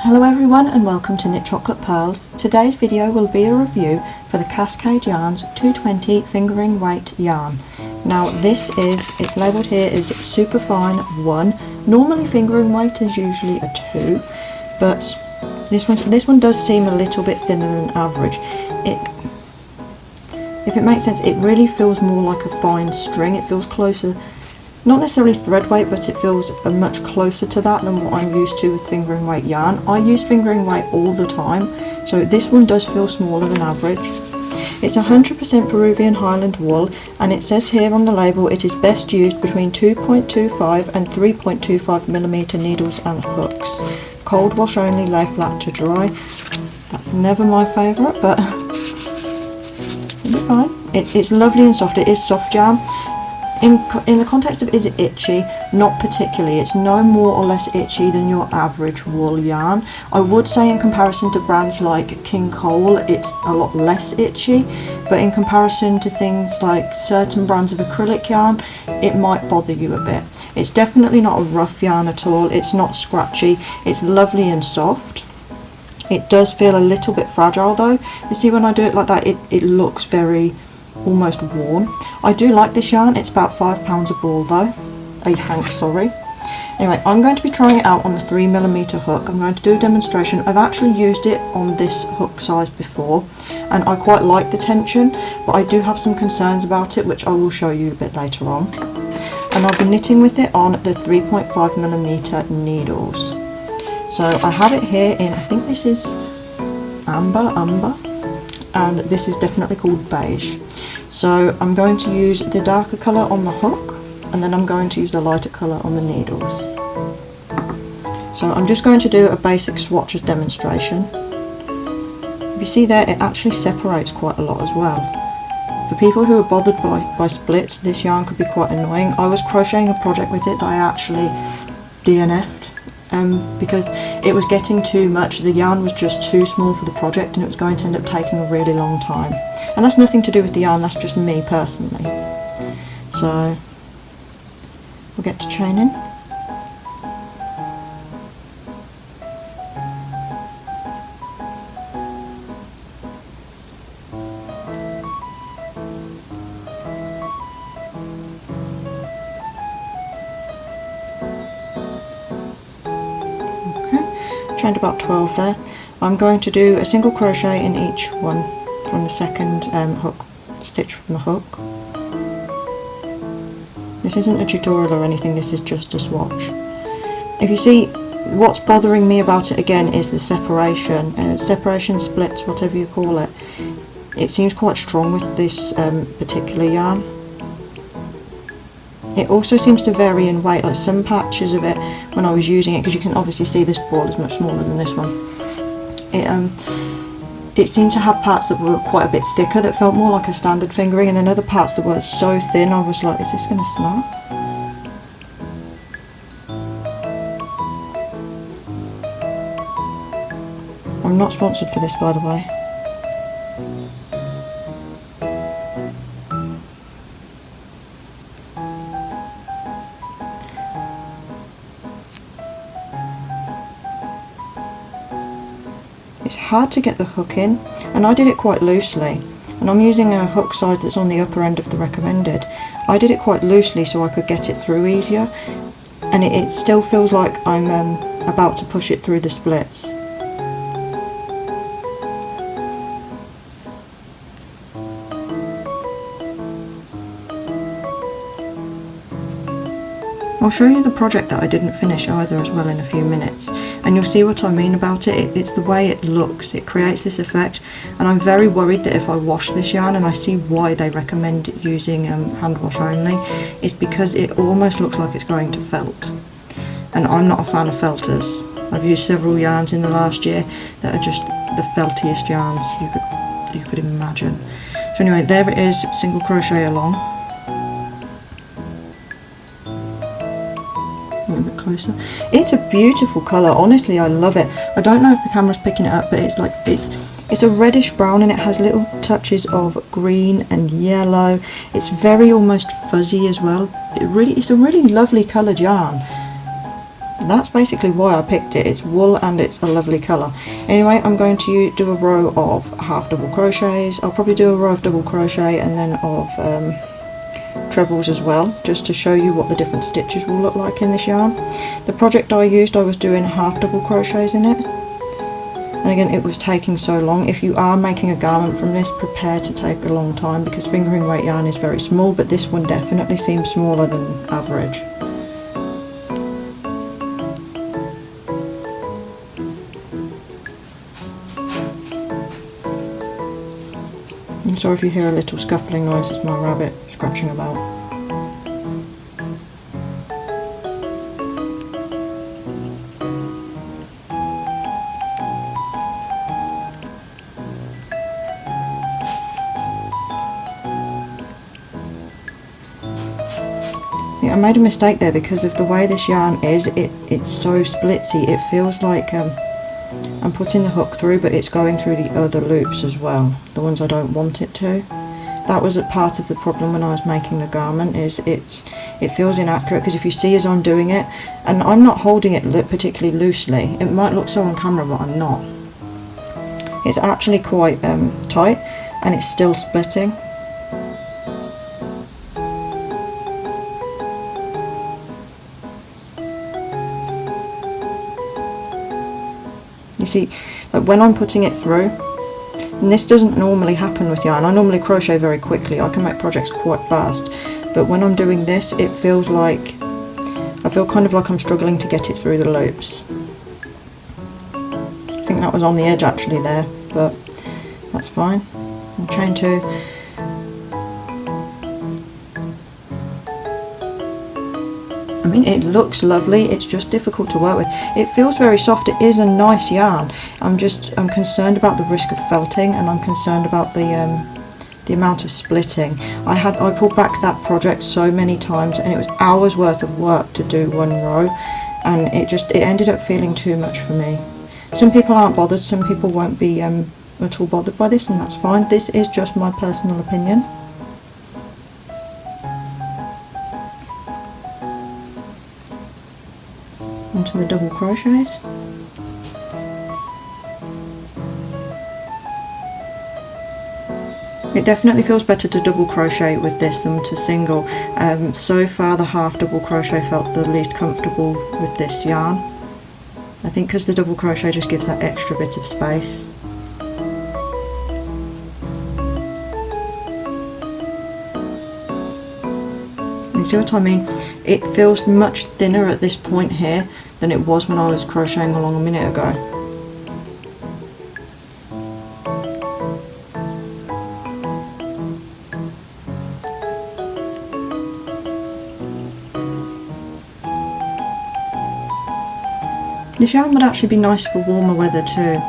Hello everyone and welcome to Knit Chocolate Pearls. Today's video will be a review for the Cascade Yarns 220 fingering weight yarn. Now it's labelled here as Superfine 1. Normally fingering weight is usually a 2, but this one does seem a little bit thinner than average. If it makes sense, it really feels more like a fine string. It feels closer, not necessarily thread weight, but it feels much closer to that than what I'm used to with fingering weight yarn. I use fingering weight all the time, so this one does feel smaller than average. It's 100% Peruvian Highland wool, and it says here on the label it is best used between 2.25 and 3.25mm needles and hooks. Cold wash only, lay flat to dry. That's never my favourite, but it'll be fine. It's lovely and soft. It is soft yarn. In the context of is it itchy, not particularly. It's no more or less itchy than your average wool yarn. I would say in comparison to brands like King Cole, it's a lot less itchy, but in comparison to things like certain brands of acrylic yarn, it might bother you a bit. It's definitely not a rough yarn at all. It's not scratchy. It's lovely and soft. It does feel a little bit fragile though. You see, when I do it like that, it looks very almost worn. I do like this yarn. It's about £5 a ball though, a hank, sorry. Anyway, I'm going to be trying it out on the 3mm hook. I'm going to do a demonstration. I've actually used it on this hook size before and I quite like the tension, but I do have some concerns about it, which I will show you a bit later on. And I'll be knitting with it on the 3.5mm needles. So I have it here in, I think this is umber, and this is definitely called beige. So I'm going to use the darker colour on the hook, and then I'm going to use the lighter colour on the needles. So I'm just going to do a basic swatches demonstration. If you see there, it actually separates quite a lot as well. For people who are bothered by splits, this yarn could be quite annoying. I was crocheting a project with it that I actually DNF'd because it was getting too much. The yarn was just too small for the project and it was going to end up taking a really long time. And that's nothing to do with the yarn, that's just me personally. So we'll get to chaining. Chained about 12 there. I'm going to do a single crochet in each one from the second hook stitch from the hook. This isn't a tutorial or anything, this is just a swatch. If you see, what's bothering me about it again is the separation, separation splits, whatever you call it. It seems quite strong with this particular yarn. It also seems to vary in weight, like some patches of it when I was using it, because you can obviously see this ball is much smaller than this one. It seemed to have parts that were quite a bit thicker that felt more like a standard fingering, and then other parts that were so thin I was like, is this going to snap? I'm not sponsored for this, by the way. It's hard to get the hook in, and I did it quite loosely, and I'm using a hook size that's on the upper end of the recommended. I did it quite loosely so I could get it through easier, and it still feels like I'm about to push it through the splits. I'll show you the project that I didn't finish either as well in a few minutes, and you'll see what I mean about it. It's the way it looks. It creates this effect, and I'm very worried that if I wash this yarn, and I see why they recommend using hand wash only, it's because it almost looks like it's going to felt, and I'm not a fan of felters. I've used several yarns in the last year that are just the feltiest yarns you could imagine. So anyway, there it is, single crochet along. A bit closer. It's a beautiful colour, honestly I love it. I don't know if the camera's picking it up, but it's like it's a reddish brown and it has little touches of green and yellow. It's very almost fuzzy as well. It's a really lovely coloured yarn. And that's basically why I picked it. It's wool and it's a lovely colour. Anyway, I'm going to do a row of half double crochets. I'll probably do a row of double crochet and then of trebles as well, just to show you what the different stitches will look like in this yarn. The project I used, I was doing half double crochets in it, and again it was taking so long. If you are making a garment from this, prepare to take a long time, because fingering weight yarn is very small, but this one definitely seems smaller than average. I'm sorry if you hear a little scuffling noise, it's my rabbit scratching about. Yeah, I made a mistake there because of the way this yarn is. It's so splitsy. It feels like I'm putting the hook through, but it's going through the other loops as well, the ones I don't want it to. That was a part of the problem when I was making the garment, is it feels inaccurate, because if you see as I'm doing it, and I'm not holding it particularly loosely, it might look so on camera but I'm not. It's actually quite tight and it's still splitting. You see, like when I'm putting it through, and this doesn't normally happen with yarn, I normally crochet very quickly, I can make projects quite fast, but when I'm doing this, it feels like, I feel kind of like I'm struggling to get it through the loops. I think that was on the edge actually there, but that's fine. And chain 2. I mean, it looks lovely, it's just difficult to work with. It feels very soft, it is a nice yarn. I'm concerned about the risk of felting, and I'm concerned about the amount of splitting. I pulled back that project so many times, and it was hours worth of work to do one row, and it ended up feeling too much for me. Some people aren't bothered, some people won't be at all bothered by this, and that's fine. This is just my personal opinion. Onto the double crochets. It definitely feels better to double crochet with this than to single. So far the half double crochet felt the least comfortable with this yarn. I think because the double crochet just gives that extra bit of space. You see what I mean? It feels much thinner at this point here than it was when I was crocheting along a minute ago. This yarn would actually be nice for warmer weather too.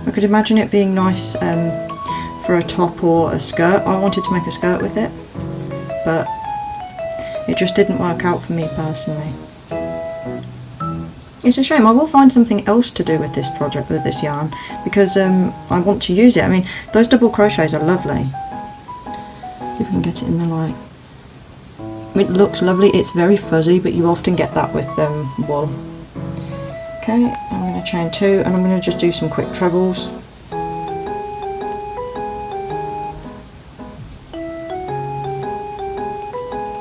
I could imagine it being nice for a top or a skirt. I wanted to make a skirt with it, but it just didn't work out for me personally. It's a shame. I will find something else to do with this project, with this yarn, because I want to use it. I mean, those double crochets are lovely. See if I can get it in the light. It looks lovely. It's very fuzzy, but you often get that with wool. Okay, I'm going to chain 2, and I'm going to just do some quick trebles.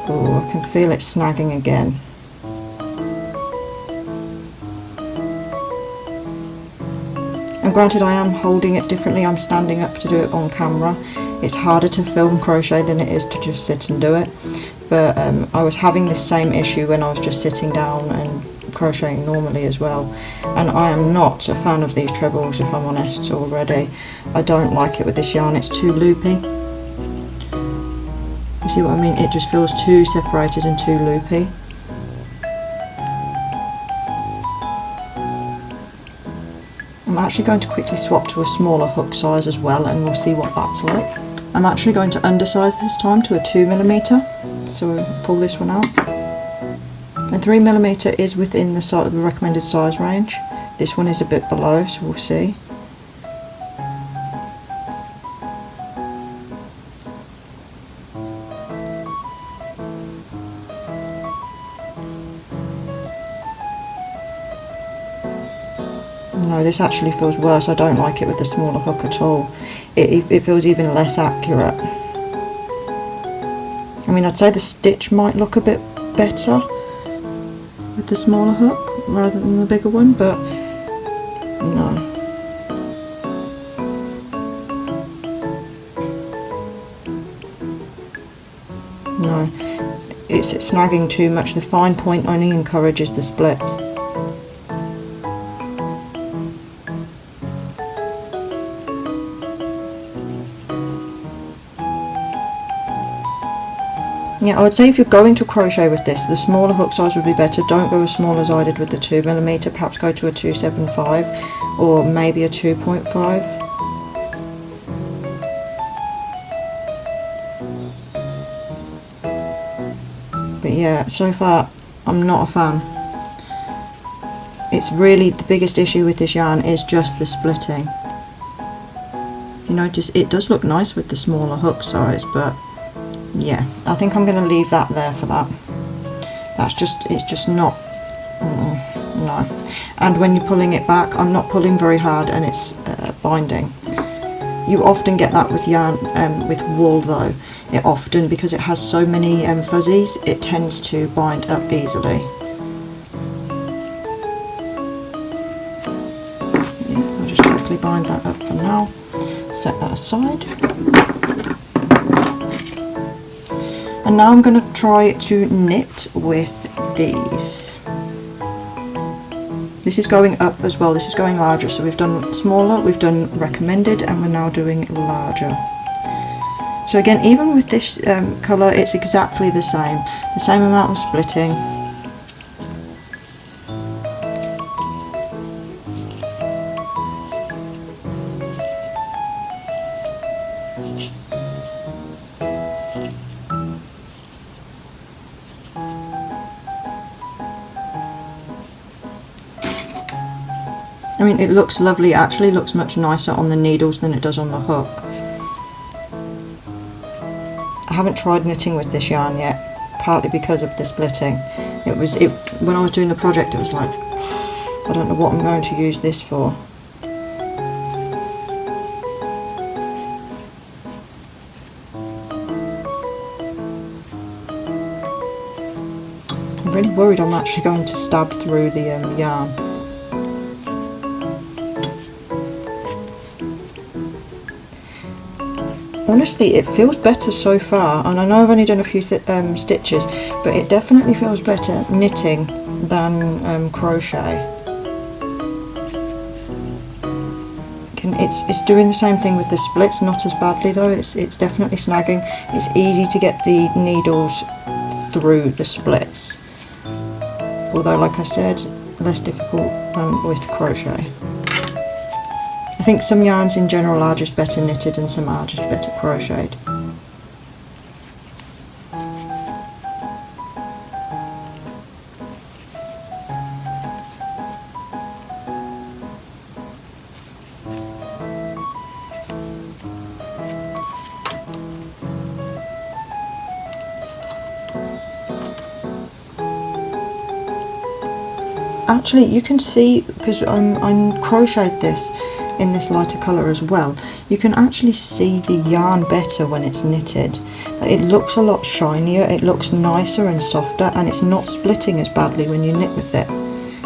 Oh, I can feel it snagging again. And granted, I am holding it differently. I'm standing up to do it on camera. It's harder to film crochet than it is to just sit and do it. But I was having this same issue when I was just sitting down and crocheting normally as well. And I am not a fan of these trebles, if I'm honest, already. I don't like it with this yarn. It's too loopy. You see what I mean? It just feels too separated and too loopy. I'm actually going to quickly swap to a smaller hook size as well, and we'll see what that's like. I'm actually going to undersize this time to a 2mm, so we'll pull this one out. And 3mm is within the recommended size range. This one is a bit below, so we'll see. No, this actually feels worse. I don't like it with the smaller hook at all. It feels even less accurate. I mean, I'd say the stitch might look a bit better with the smaller hook rather than the bigger one, but no. No, it's snagging too much. The fine point only encourages the splits. Yeah, I would say if you're going to crochet with this, the smaller hook size would be better. Don't go as small as I did with the 2mm, perhaps go to a 275 or maybe a 2.5. But yeah, so far I'm not a fan. It's really the biggest issue with this yarn is just the splitting. You notice it does look nice with the smaller hook size, but yeah, I think I'm going to leave that there for that. It's just not, no. And when you're pulling it back, I'm not pulling very hard and it's binding. You often get that with yarn, with wool though. It often, because it has so many fuzzies, it tends to bind up easily. Yeah, I'll just quickly bind that up for now. Set that aside. And now I'm going to try to knit with these. This is going up as well, this is going larger, so we've done smaller, we've done recommended, and we're now doing larger. So again, even with this colour, it's exactly the same amount of splitting. I mean, it looks lovely. It actually looks much nicer on the needles than it does on the hook. I haven't tried knitting with this yarn yet, partly because of the splitting. When I was doing the project, it was like, I don't know what I'm going to use this for. I'm really worried I'm actually going to stab through the yarn. Honestly, it feels better so far, and I know I've only done a few stitches, but it definitely feels better knitting than crochet. It's doing the same thing with the splits, not as badly though. It's definitely snagging. It's easy to get the needles through the splits, although, like I said, less difficult than with crochet. I think some yarns in general are just better knitted and some are just better crocheted. Actually, you can see, because I'm crocheted this in this lighter colour as well, you can actually see the yarn better when it's knitted. It looks a lot shinier, it looks nicer and softer, and it's not splitting as badly when you knit with it.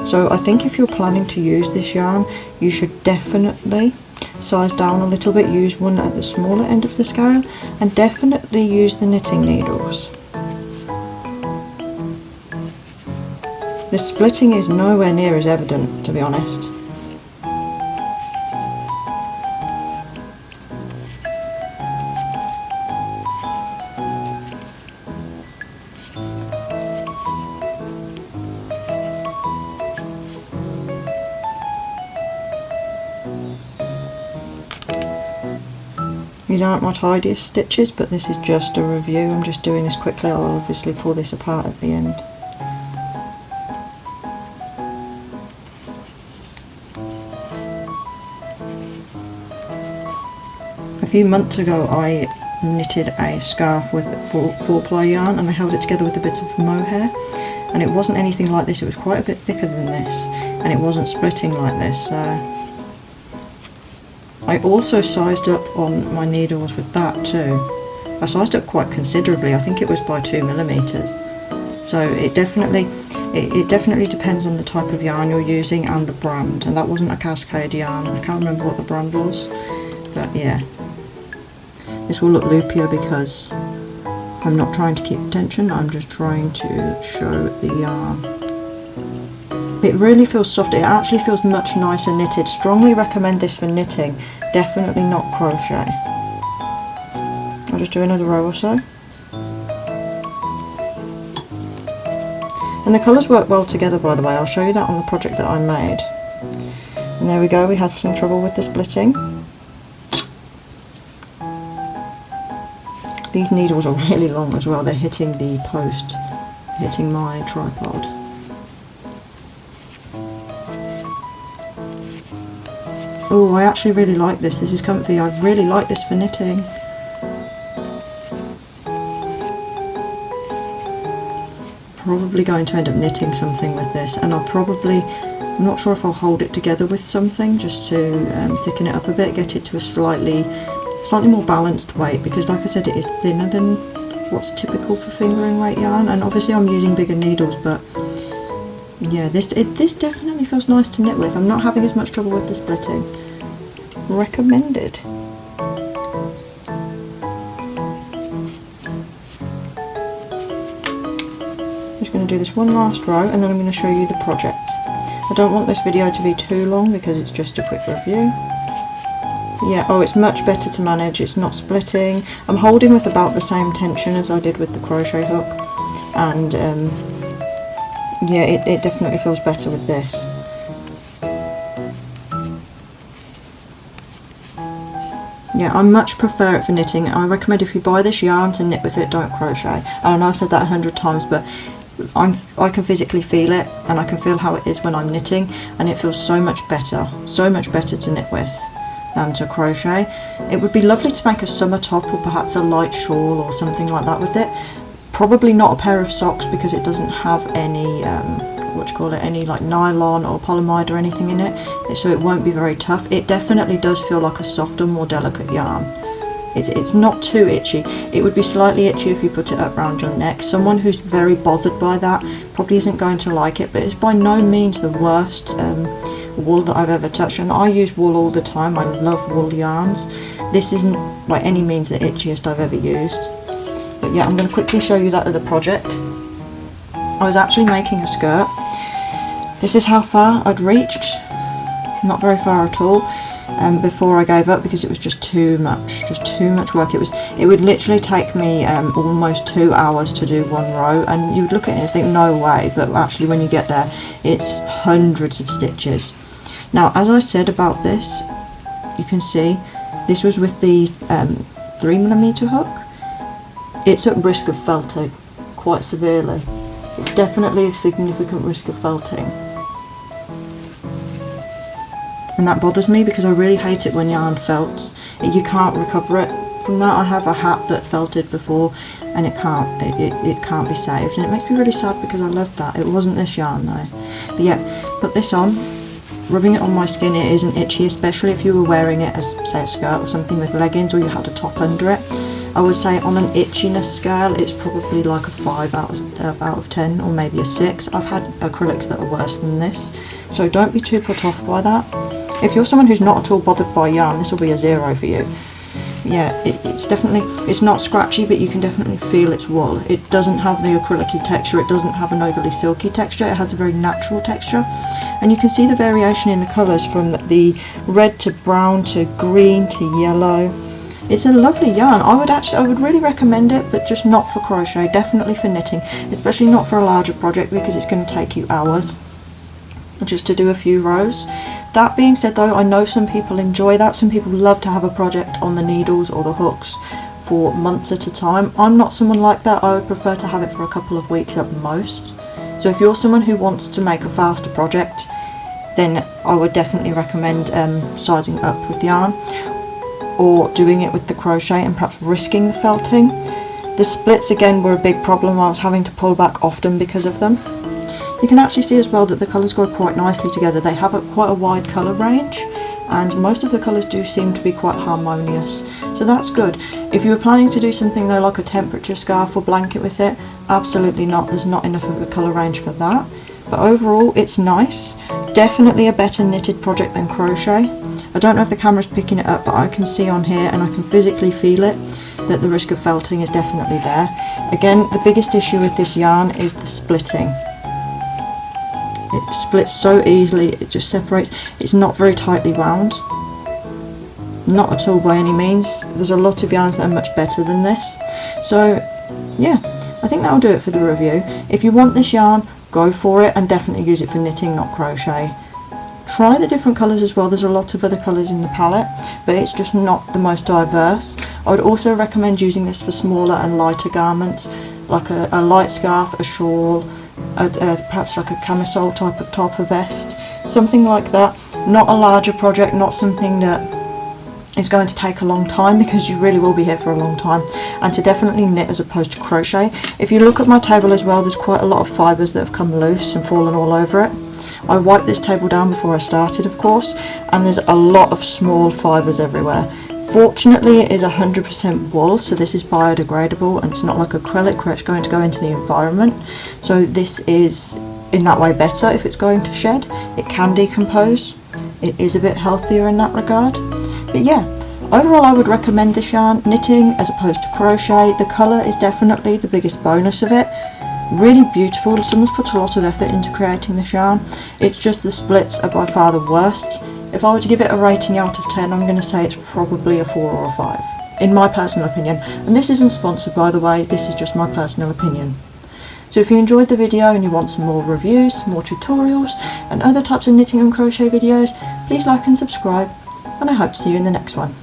So I think if you're planning to use this yarn, you should definitely size down a little bit, use one at the smaller end of the scale, and definitely use the knitting needles. The splitting is nowhere near as evident, to be honest. These aren't my tidiest stitches, but this is just a review. I'm just doing this quickly. I'll obviously pull this apart at the end. A few months ago I knitted a scarf with a 4-ply yarn, and I held it together with a bit of mohair, and it wasn't anything like this. It was quite a bit thicker than this, and it wasn't splitting like this. So I also sized up on my needles with that too. I sized up quite considerably. I think it was by 2mm. So it definitely depends on the type of yarn you're using and the brand. And that wasn't a Cascade yarn. I can't remember what the brand was, but yeah. This will look loopier because I'm not trying to keep tension. I'm just trying to show the yarn. It really feels soft. It actually feels much nicer knitted. Strongly recommend this for knitting. Definitely not crochet. I'll just do another row or so. And the colours work well together, by the way. I'll show you that on the project that I made. And there we go, we had some trouble with the splitting. These needles are really long as well. They're hitting the post, hitting my tripod. Oh, I actually really like this. This is comfy. I really like this for knitting. Probably going to end up knitting something with this, and I'm not sure if I'll hold it together with something just to thicken it up a bit, get it to a slightly more balanced weight, because like I said, it is thinner than what's typical for fingering weight yarn, and obviously I'm using bigger needles, but yeah, this definitely feels nice to knit with. I'm not having as much trouble with the splitting. Recommended. Just going to do this one last row and then I'm going to show you the project. I don't want this video to be too long because it's just a quick review. Yeah, oh, it's much better to manage. It's not splitting. I'm holding with about the same tension as I did with the crochet hook, and yeah, it definitely feels better with this. Yeah, I much prefer it for knitting. I recommend if you buy this yarn to knit with it, don't crochet. And I know I've said that 100 times, but I can physically feel it, and I can feel how it is when I'm knitting, and it feels so much better to knit with than to crochet. It would be lovely to make a summer top or perhaps a light shawl or something like that with it. Probably not a pair of socks because it doesn't have any any like nylon or polyamide or anything in it, so it won't be very tough. It definitely does feel like a softer, more delicate yarn. It's not too itchy. It would be slightly itchy if you put it up around your neck. Someone who's very bothered by that probably isn't going to like it, but it's by no means the worst wool that I've ever touched, and I use wool all the time. I love wool yarns. This isn't by any means the itchiest I've ever used. But yeah, I'm going to quickly show you that other project. I was actually making a skirt. This is how far I'd reached. Not very far at all. Before I gave up because it was just too much work. It would literally take me almost 2 hours to do one row, and you would look at it and think no way, but actually when you get there it's hundreds of stitches. Now, as I said about this, you can see this was with the 3mm hook. It's at risk of felting quite severely. It's definitely a significant risk of felting. And that bothers me because I really hate it when yarn felts. You can't recover it from that. I have a hat that felted before and it can't be saved, and it makes me really sad because I love that. It wasn't this yarn though. But yeah, put this on. Rubbing it on my skin, it isn't itchy, especially if you were wearing it as, say, a skirt or something with leggings, or you had a top under it. I would say on an itchiness scale, it's probably like a 5 out of 10, or maybe a 6. I've had acrylics that are worse than this, so don't be too put off by that. If you're someone who's not at all bothered by yarn, this will be a 0 for you. Yeah, it's not scratchy, but you can definitely feel it's wool. It doesn't have the acrylic-y texture, it doesn't have an overly silky texture, it has a very natural texture. And you can see the variation in the colours from the red to brown to green to yellow. It's a lovely yarn. I would really recommend it, but just not for crochet, definitely for knitting, especially not for a larger project because it's going to take you hours just to do a few rows. That being said though, I know some people enjoy that. Some people love to have a project on the needles or the hooks for months at a time. I'm not someone like that. I would prefer to have it for a couple of weeks at most. So if you're someone who wants to make a faster project, then I would definitely recommend sizing up with yarn, or doing it with the crochet and perhaps risking the felting. The splits again were a big problem. I was having to pull back often because of them. You can actually see as well that the colours go quite nicely together. They have quite a wide colour range, and most of the colours do seem to be quite harmonious, so that's good. If you were planning to do something though like a temperature scarf or blanket with it, absolutely not, there's not enough of a colour range for that. But overall it's nice, definitely a better knitted project than crochet. I don't know if the camera's picking it up, but I can see on here and I can physically feel it that the risk of felting is definitely there. Again, the biggest issue with this yarn is the splitting. It splits so easily, it just separates. It's not very tightly wound, not at all by any means. There's a lot of yarns that are much better than this. So yeah, I think that'll do it for the review. If you want this yarn, go for it, and definitely use it for knitting, not crochet. Try the different colours as well. There's a lot of other colours in the palette, but it's just not the most diverse. I would also recommend using this for smaller and lighter garments, like a light scarf, a shawl, perhaps like a camisole type of top or vest, something like that. Not a larger project, not something that is going to take a long time, because you really will be here for a long time, and to definitely knit as opposed to crochet. If you look at my table as well, there's quite a lot of fibres that have come loose and fallen all over it. I wiped this table down before I started, of course, and there's a lot of small fibres everywhere. Fortunately it is 100% wool, so this is biodegradable, and it's not like acrylic where it's going to go into the environment. So this is in that way better. If it's going to shed, it can decompose. It is a bit healthier in that regard. But yeah, overall I would recommend this yarn, knitting as opposed to crochet. The colour is definitely the biggest bonus of it. Really beautiful. Someone's put a lot of effort into creating this yarn. It's just the splits are by far the worst. If I were to give it a rating out of 10, I'm going to say it's probably a 4 or a 5, in my personal opinion. And this isn't sponsored, by the way, this is just my personal opinion. So if you enjoyed the video and you want some more reviews, more tutorials and other types of knitting and crochet videos, please like and subscribe, and I hope to see you in the next one.